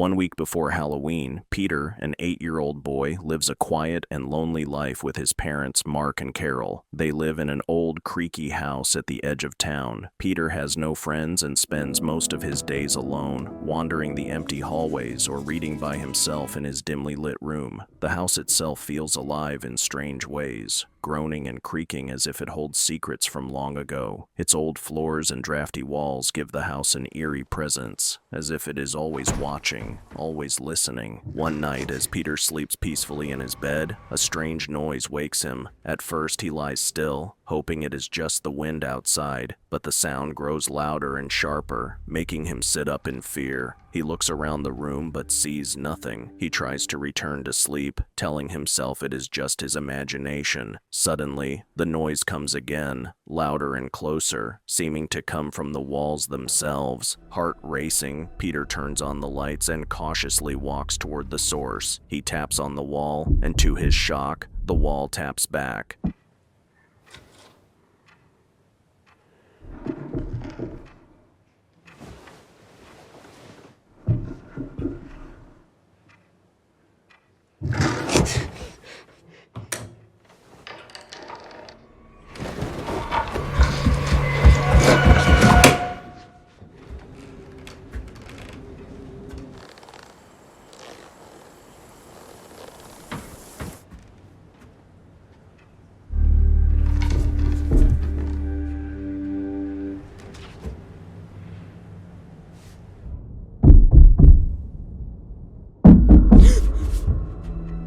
1 week before Halloween, Peter, an 8-year-old boy, lives a quiet and lonely life with his parents, Mark and Carol. They live in an old, creaky house at the edge of town. Peter has no friends and spends most of his days alone, wandering the empty hallways or reading by himself in his dimly lit room. The house itself feels alive in strange ways, groaning and creaking as if it holds secrets from long ago. Its old floors and drafty walls give the house an eerie presence, as if it is always watching, always listening. One night, as Peter sleeps peacefully in his bed, a strange noise wakes him. At first, he lies still, hoping it is just the wind outside, but the sound grows louder and sharper, making him sit up in fear. He looks around the room but sees nothing. He tries to return to sleep, telling himself it is just his imagination. Suddenly, the noise comes again, louder and closer, seeming to come from the walls themselves. Heart racing, Peter turns on the lights and cautiously walks toward the source. He taps on the wall, and to his shock, the wall taps back.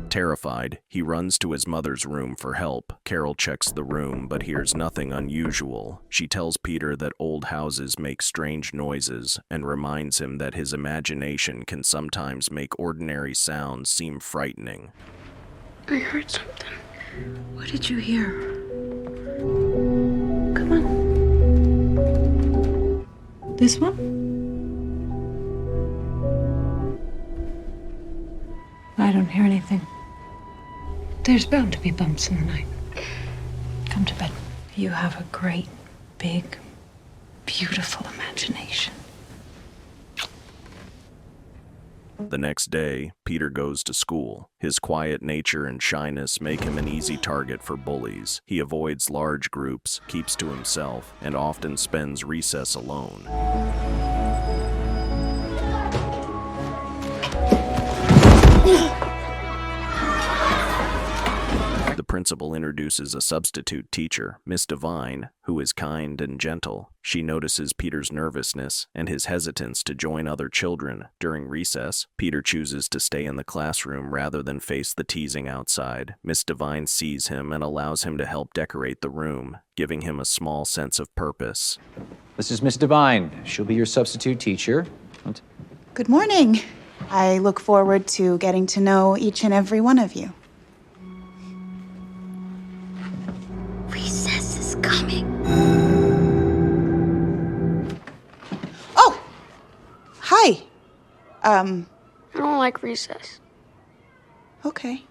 Terrified, he runs to his mother's room for help. Carol checks the room but hears nothing unusual. She tells Peter that old houses make strange noises and reminds him that his imagination can sometimes make ordinary sounds seem frightening. I heard something. What did you hear? Come on. This one? I don't hear anything. There's bound to be bumps in the night. Come to bed. You have a great, big, beautiful imagination. The next day, Peter goes to school. His quiet nature and shyness make him an easy target for bullies. He avoids large groups, keeps to himself, and often spends recess alone. The principal introduces a substitute teacher, Miss Devine, who is kind and gentle. She notices Peter's nervousness and his hesitance to join other children. During recess, Peter chooses to stay in the classroom rather than face the teasing outside. Miss Devine sees him and allows him to help decorate the room, giving him a small sense of purpose. This is Miss Devine. She'll be your substitute teacher. Good morning. I look forward to getting to know each and every one of you. Recess is coming. Oh! Hi. I don't like recess. Okay.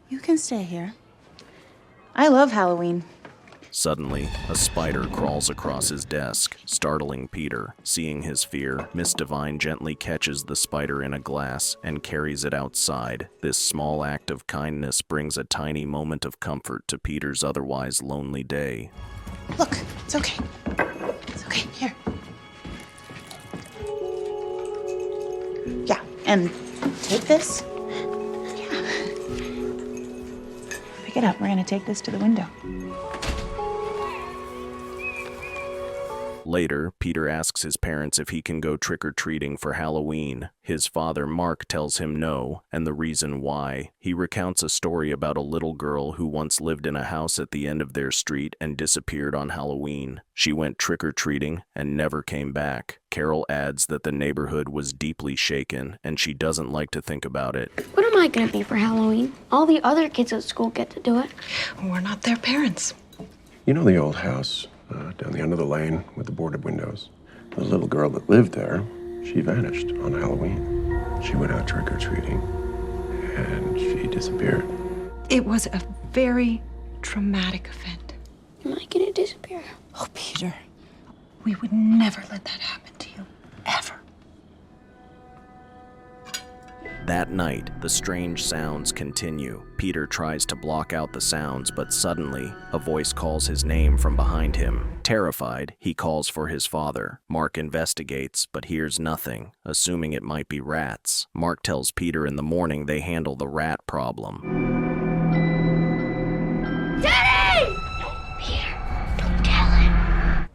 You can stay here. I love Halloween. Suddenly, a spider crawls across his desk, startling Peter. Seeing his fear, Miss Devine gently catches the spider in a glass and carries it outside. This small act of kindness brings a tiny moment of comfort to Peter's otherwise lonely day. Look, it's okay. It's okay. Here. Yeah, and take this. Yeah. Pick it up. We're going to take this to the window. Later, Peter asks his parents if he can go trick-or-treating for Halloween. His father, Mark, tells him no, and the reason why. He recounts a story about a little girl who once lived in a house at the end of their street and disappeared on Halloween. She went trick-or-treating and never came back. Carol adds that the neighborhood was deeply shaken, and she doesn't like to think about it. What am I gonna be for Halloween? All the other kids at school get to do it. We're not their parents. You know the old house down the end of the lane with the boarded windows? The little girl that lived there, she vanished on Halloween. She went out trick-or-treating, and she disappeared. It was a very traumatic event. Am I gonna disappear? Oh, Peter, we would never let that happen to you, ever. That night, the strange sounds continue. Peter tries to block out the sounds, but suddenly, a voice calls his name from behind him. Terrified, he calls for his father. Mark investigates, but hears nothing, assuming it might be rats. Mark tells Peter in the morning they handle the rat problem. Daddy! Peter, don't tell him.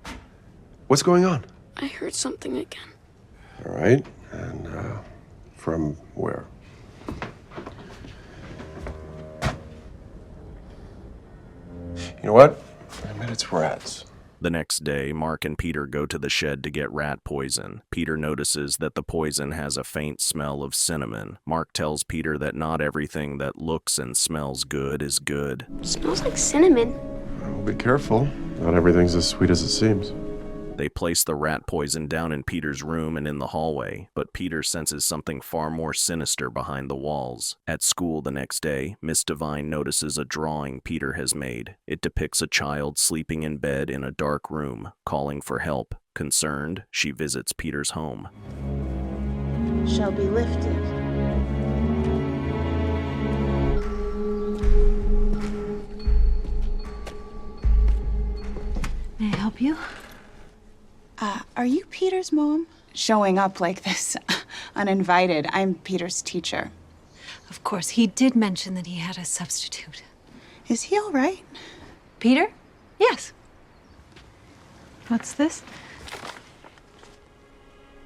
What's going on? I heard something again. All right. And, from where? You know what? I bet it's rats. The next day, Mark and Peter go to the shed to get rat poison. Peter notices that the poison has a faint smell of cinnamon. Mark tells Peter that not everything that looks and smells good is good. It smells like cinnamon. Well, be careful. Not everything's as sweet as it seems. They place the rat poison down in Peter's room and in the hallway, but Peter senses something far more sinister behind the walls. At school the next day, Miss Devine notices a drawing Peter has made. It depicts a child sleeping in bed in a dark room, calling for help. Concerned, she visits Peter's home. Shall be lifted. May I help you? Are you Peter's mom? Showing up like this, uninvited. I'm Peter's teacher. Of course, he did mention that he had a substitute. Is he all right? Peter? Yes. What's this?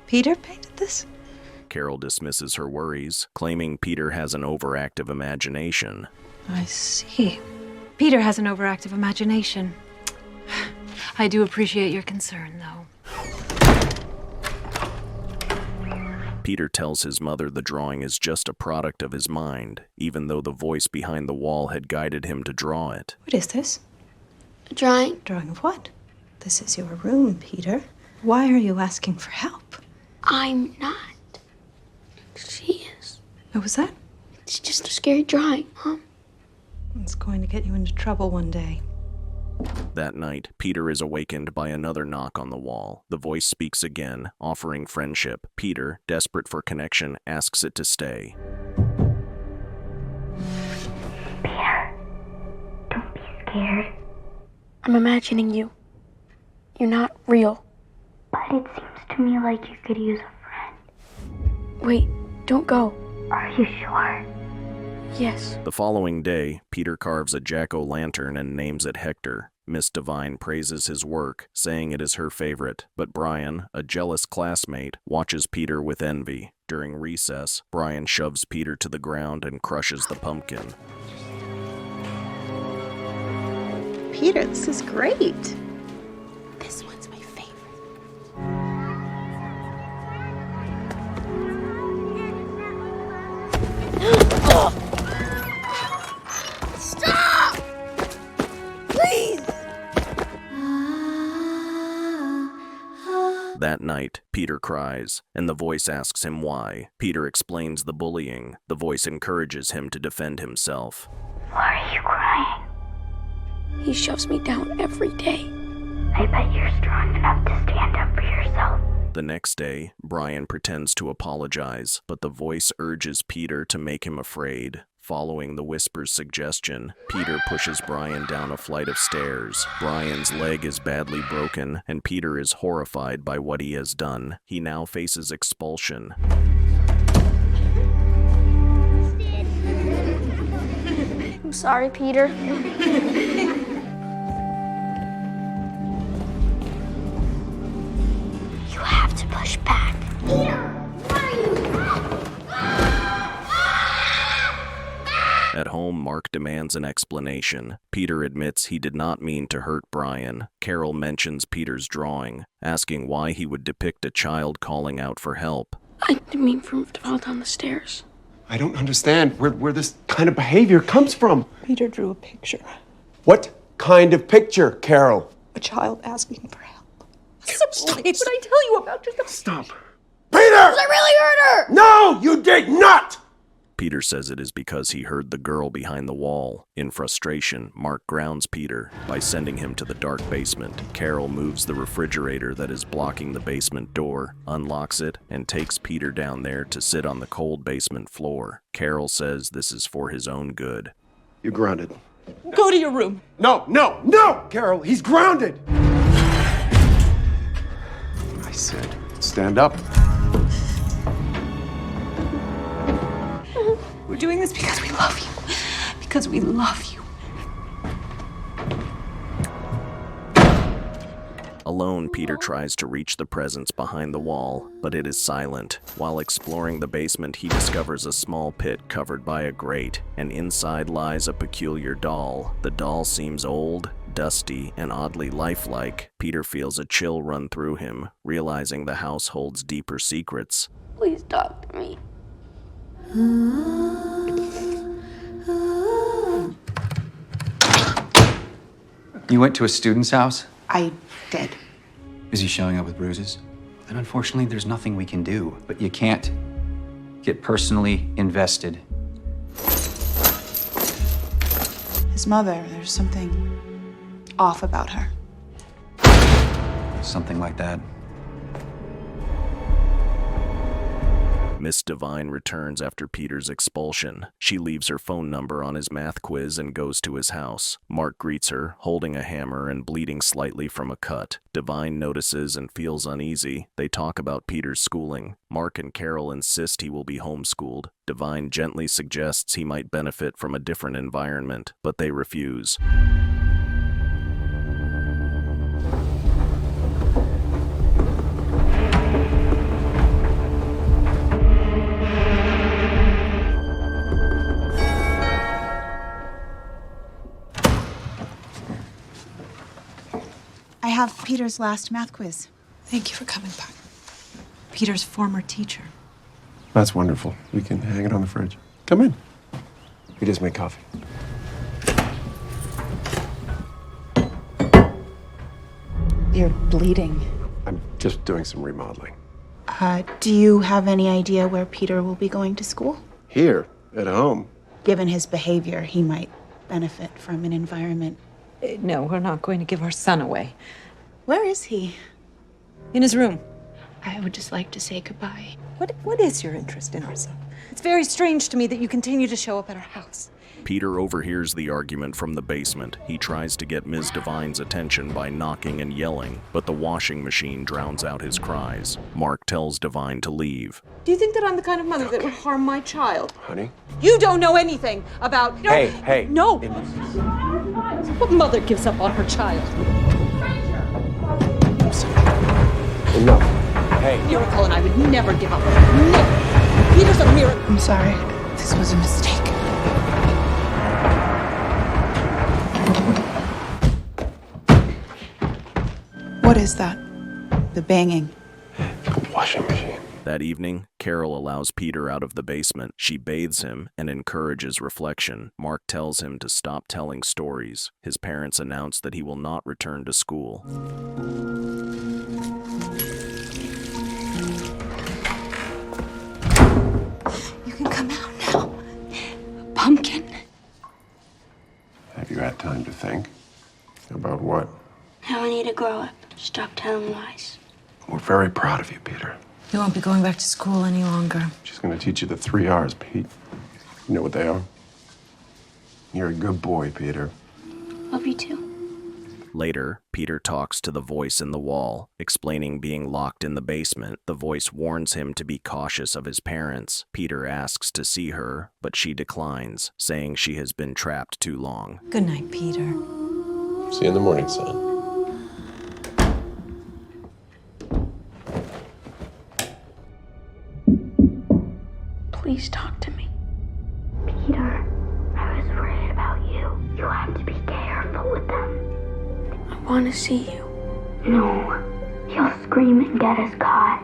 Peter painted this? Carol dismisses her worries, claiming Peter has an overactive imagination. I see. Peter has an overactive imagination. I do appreciate your concern, though. Peter tells his mother the drawing is just a product of his mind, even though the voice behind the wall had guided him to draw it. What is this? A drawing. Drawing of what? This is your room, Peter. Why are you asking for help? I'm not. She is. What was that? It's just a scary drawing, Mom. It's going to get you into trouble one day. That night, Peter is awakened by another knock on the wall. The voice speaks again, offering friendship. Peter, desperate for connection, asks it to stay. Peter, don't be scared. I'm imagining you. You're not real. But it seems to me like you could use a friend. Wait, don't go. Are you sure? Yes. The following day, Peter carves a jack-o'-lantern and names it Hector. Miss Devine praises his work, saying it is her favorite, but Brian, a jealous classmate, watches Peter with envy. During recess, Brian shoves Peter to the ground and crushes the pumpkin. Peter, this is great. This one's my favorite. Stop! Please! That night, Peter cries, and the voice asks him why. Peter explains the bullying. The voice encourages him to defend himself. Why are you crying? He shoves me down every day. I bet you're strong enough to stand up for yourself. The next day, Brian pretends to apologize, but the voice urges Peter to make him afraid. Following the whisper's suggestion, Peter pushes Brian down a flight of stairs. Brian's leg is badly broken, and Peter is horrified by what he has done. He now faces expulsion. I'm sorry, Peter. You have to push back. Peter, why are you? At home, Mark demands an explanation. Peter admits he did not mean to hurt Brian. Carol mentions Peter's drawing, asking why he would depict a child calling out for help. I didn't mean for him to fall down the stairs. I don't understand where this kind of behavior comes from. Peter drew a picture. What kind of picture, Carol? A child asking for help. Stop. What I tell you about just a... Stop. Peter! I really hurt her! No, you did not! Peter says it is because he heard the girl behind the wall. In frustration, Mark grounds Peter by sending him to the dark basement. Carol moves the refrigerator that is blocking the basement door, unlocks it, and takes Peter down there to sit on the cold basement floor. Carol says this is for his own good. You're grounded. Go to your room. No! Carol, he's grounded! I said, stand up. We're doing this because we love you. Because we love you. Alone, Peter tries to reach the presence behind the wall, but it is silent. While exploring the basement, he discovers a small pit covered by a grate, and inside lies a peculiar doll. The doll seems old, dusty, and oddly lifelike. Peter feels a chill run through him, realizing the house holds deeper secrets. Please talk to me. You went to a student's house? I did. Is he showing up with bruises? Then unfortunately, there's nothing we can do. But you can't get personally invested. His mother, there's something off about her. Something like that. Miss Devine returns after Peter's expulsion. She leaves her phone number on his math quiz and goes to his house. Mark greets her, holding a hammer and bleeding slightly from a cut. Devine notices and feels uneasy. They talk about Peter's schooling. Mark and Carol insist he will be homeschooled. Devine gently suggests he might benefit from a different environment, but they refuse. I have Peter's last math quiz. Thank you for coming back. Peter's former teacher. That's wonderful. We can hang it on the fridge. Come in. We just made coffee. You're bleeding. I'm just doing some remodeling. Do you have any idea where Peter will be going to school? Here, at home. Given his behavior, he might benefit from an environment. No, we're not going to give our son away. Where is he? In his room. I would just like to say goodbye. What is your interest in our son? It's very strange to me that you continue to show up at our house. Peter overhears the argument from the basement. He tries to get Ms. Devine's attention by knocking and yelling, but the washing machine drowns out his cries. Mark tells Devine to leave. Do you think that I'm the kind of mother that would harm my child? Honey? You don't know anything about... Hey. No! What mother gives up on her child? No. Hey. Miracle and I would never give up. Never. Peter's a miracle. I'm sorry. This was a mistake. What is that? The banging. The washing machine. That evening, Carol allows Peter out of the basement. She bathes him and encourages reflection. Mark tells him to stop telling stories. His parents announce that he will not return to school. You can come out now. Pumpkin. Have you had time to think? About what? How I need to grow up. Stop telling lies. We're very proud of you, Peter. You won't be going back to school any longer. She's going to teach you the 3 R's, Pete. You know what they are? You're a good boy, Peter. Love you too. Later, Peter talks to the voice in the wall, explaining being locked in the basement. The voice warns him to be cautious of his parents. Peter asks to see her, but she declines, saying she has been trapped too long. Good night, Peter. See you in the morning, son. Please talk to me. Peter, I was worried about you. You have to be careful with them. I want to see you. No, he'll scream and get us caught.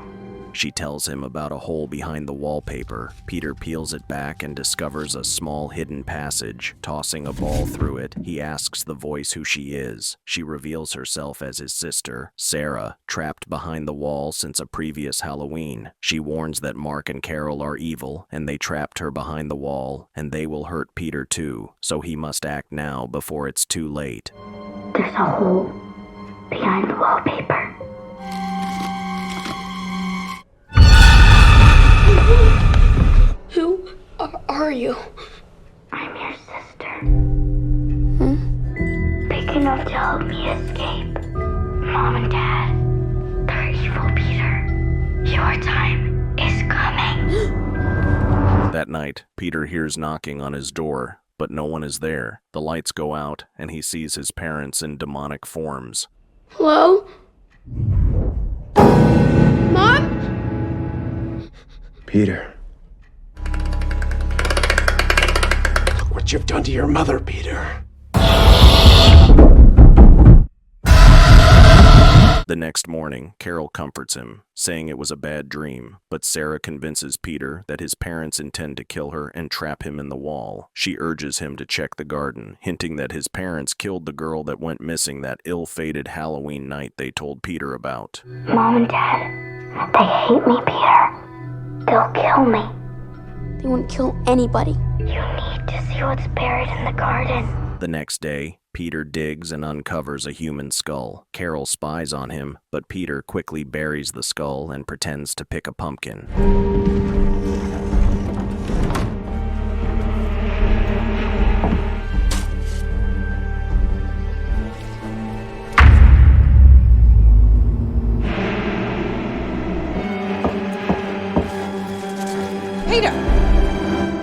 She tells him about a hole behind the wallpaper. Peter peels it back and discovers a small hidden passage. Tossing a ball through it, he asks the voice who she is. She reveals herself as his sister, Sarah, trapped behind the wall since a previous Halloween. She warns that Mark and Carol are evil, and they trapped her behind the wall, and they will hurt Peter too, so he must act now before it's too late. There's a hole behind the wallpaper. Who are you? I'm your sister. Big enough to help me escape. Mom and Dad, they're evil, Peter. Your time is coming. That night, Peter hears knocking on his door, but no one is there. The lights go out, and he sees his parents in demonic forms. Hello? Mom? Peter. Look what you've done to your mother, Peter. The next morning, Carol comforts him, saying it was a bad dream, but Sarah convinces Peter that his parents intend to kill her and trap him in the wall. She urges him to check the garden, hinting that his parents killed the girl that went missing that ill-fated Halloween night they told Peter about. Mom and Dad, they hate me, Peter. They'll kill me. They wouldn't kill anybody. You need to see what's buried in the garden. The next day, Peter digs and uncovers a human skull. Carol spies on him, but Peter quickly buries the skull and pretends to pick a pumpkin. Peter!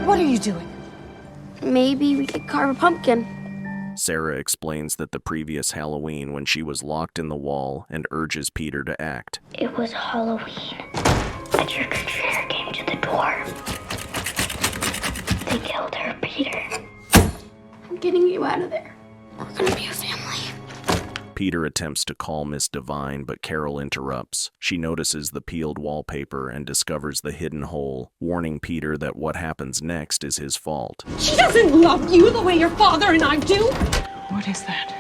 What are you doing? Maybe we could carve a pumpkin. Sarah explains that the previous Halloween when she was locked in the wall and urges Peter to act. It was Halloween. A trick-or-treater came to the door. They killed her, Peter. I'm getting you out of there. We're gonna be a family. Peter attempts to call Miss Devine, but Carol interrupts. She notices the peeled wallpaper and discovers the hidden hole, warning Peter that what happens next is his fault. She doesn't love you the way your father and I do. What is that?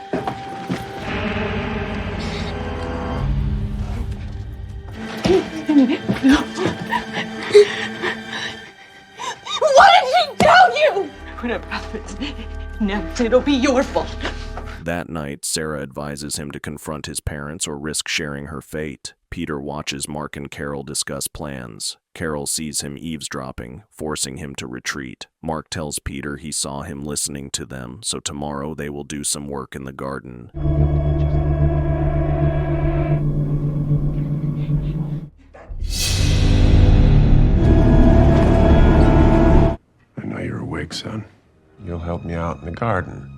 What did she tell you? Whatever happens next, it'll be your fault. That night, Sarah advises him to confront his parents or risk sharing her fate. Peter watches Mark and Carol discuss plans. Carol sees him eavesdropping, forcing him to retreat. Mark tells Peter he saw him listening to them, so tomorrow they will do some work in the garden. I know you're awake, son. You'll help me out in the garden.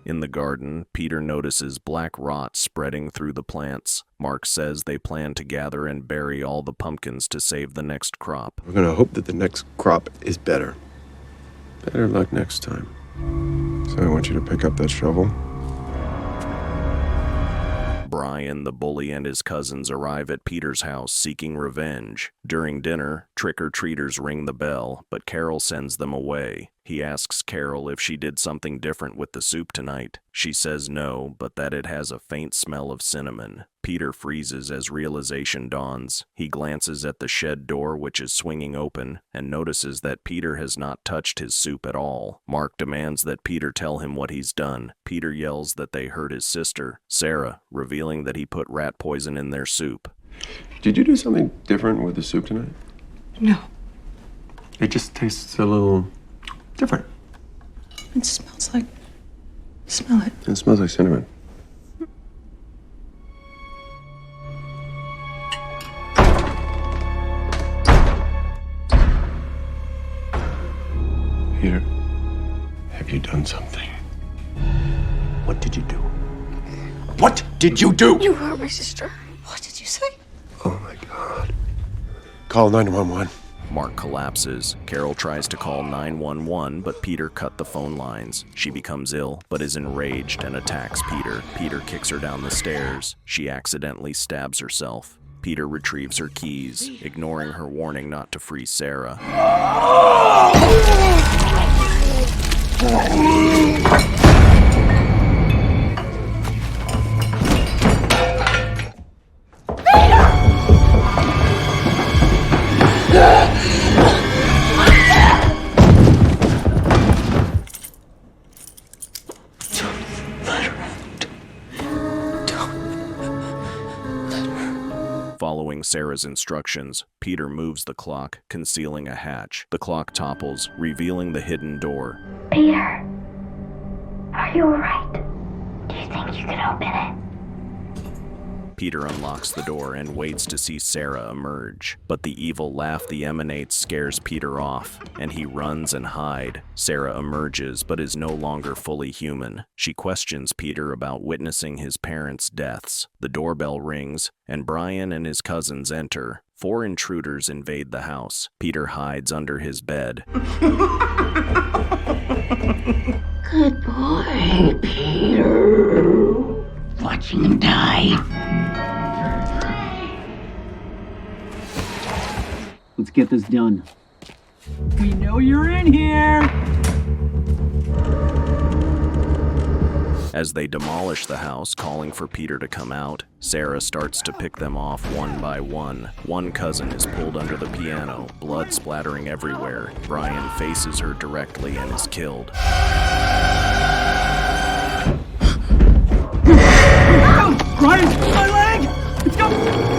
In the garden, Peter notices black rot spreading through the plants. Mark says they plan to gather and bury all the pumpkins to save the next crop. We're gonna hope that the next crop is better. Better luck next time. So I want you to pick up that shovel. Brian, the bully, and his cousins arrive at Peter's house seeking revenge. During dinner, trick-or-treaters ring the bell, but Carol sends them away. He asks Carol if she did something different with the soup tonight. She says no, but that it has a faint smell of cinnamon. Peter freezes as realization dawns. He glances at the shed door, which is swinging open, and notices that Peter has not touched his soup at all. Mark demands that Peter tell him what he's done. Peter yells that they hurt his sister, Sarah, revealing that he put rat poison in their soup. Did you do something different with the soup tonight? No. It just tastes a little different. It smells like... Smell it. It smells like cinnamon. Peter, have you done something? What did you do? What did you do? You hurt my sister. What did you say? Oh my God. Call 911. Mark collapses. Carol tries to call 911, but Peter cut the phone lines. She becomes ill, but is enraged and attacks Peter. Peter kicks her down the stairs. She accidentally stabs herself. Peter retrieves her keys, ignoring her warning not to free Sarah. Following Sarah's instructions, Peter moves the clock, concealing a hatch. The clock topples, revealing the hidden door. Peter, are you alright? Do you think you can open it? Peter unlocks the door and waits to see Sarah emerge. But the evil laugh that emanates scares Peter off, and he runs and hides. Sarah emerges but is no longer fully human. She questions Peter about witnessing his parents' deaths. The doorbell rings, and Brian and his cousins enter. 4 intruders invade the house. Peter hides under his bed. Good boy, Peter. Watching him die. Let's get this done. We know you're in here! As they demolish the house, calling for Peter to come out, Sarah starts to pick them off one by one. One cousin is pulled under the piano, blood splattering everywhere. Brian faces her directly and is killed. Brian, my leg! It's go!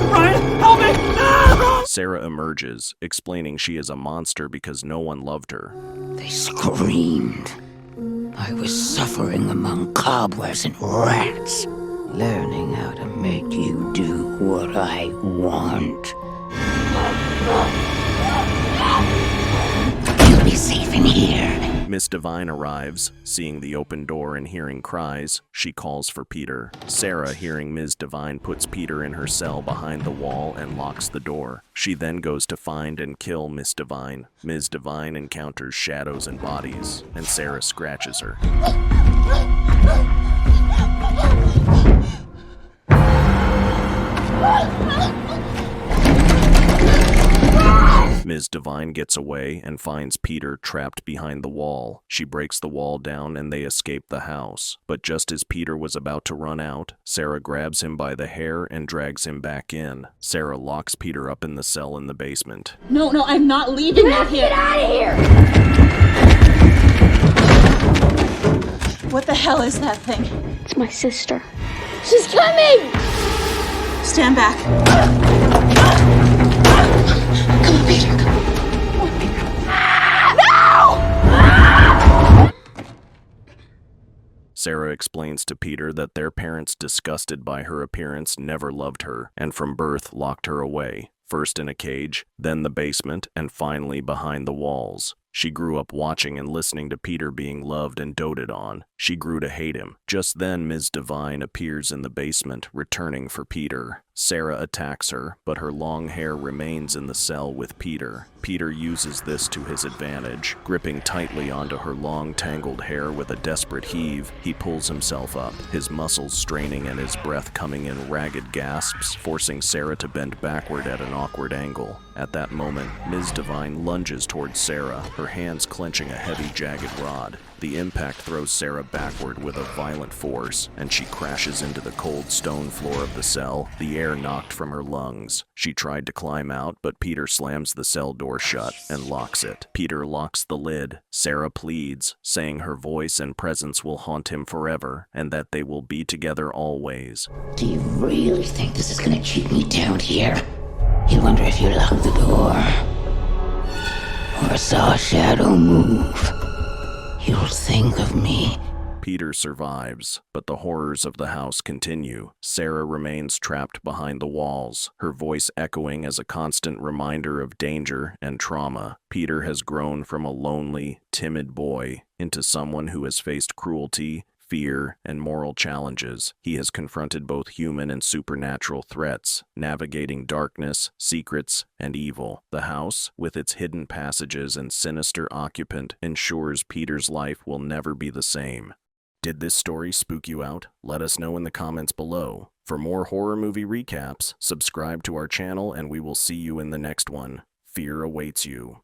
Brian, help me! Ah! Sarah emerges, explaining she is a monster because no one loved her. They screamed. I was suffering among cobwebs and rats, learning how to make you do what I want. You'll be safe in here. Miss Devine arrives. Seeing the open door and hearing cries, she calls for Peter. Sarah, hearing Ms. Devine, puts Peter in her cell behind the wall and locks the door. She then goes to find and kill Miss Devine. Ms. Devine encounters shadows and bodies, and Sarah scratches her. Ms. Devine gets away and finds Peter trapped behind the wall. She breaks the wall down and they escape the house. But just as Peter was about to run out, Sarah grabs him by the hair and drags him back in. Sarah locks Peter up in the cell in the basement. No, I'm not leaving you here. Get out of here! What the hell is that thing? It's my sister. She's coming! Stand back. Come on, Peter, come on. Sarah explains to Peter that their parents, disgusted by her appearance, never loved her, and from birth locked her away. First in a cage, then the basement, and finally behind the walls. She grew up watching and listening to Peter being loved and doted on. She grew to hate him. Just then, Ms. Devine appears in the basement, returning for Peter. Sarah attacks her, but her long hair remains in the cell with Peter. Peter uses this to his advantage. Gripping tightly onto her long, tangled hair with a desperate heave, he pulls himself up, his muscles straining and his breath coming in ragged gasps, forcing Sarah to bend backward at an awkward angle. At that moment, Ms. Devine lunges towards Sarah, her hands clenching a heavy, jagged rod. The impact throws Sarah backward with a violent force, and she crashes into the cold stone floor of the cell, the air knocked from her lungs. She tried to climb out, but Peter slams the cell door shut and locks it. Peter locks the lid. Sarah pleads, saying her voice and presence will haunt him forever, and that they will be together always. Do you really think this is gonna keep me down here? You wonder if you locked the door, or saw a shadow move. You'll think of me. Peter survives, but the horrors of the house continue. Sarah remains trapped behind the walls, her voice echoing as a constant reminder of danger and trauma. Peter has grown from a lonely, timid boy into someone who has faced cruelty, fear, and moral challenges. He has confronted both human and supernatural threats, navigating darkness, secrets, and evil. The house, with its hidden passages and sinister occupant, ensures Peter's life will never be the same. Did this story spook you out? Let us know in the comments below. For more horror movie recaps, subscribe to our channel and we will see you in the next one. Fear awaits you.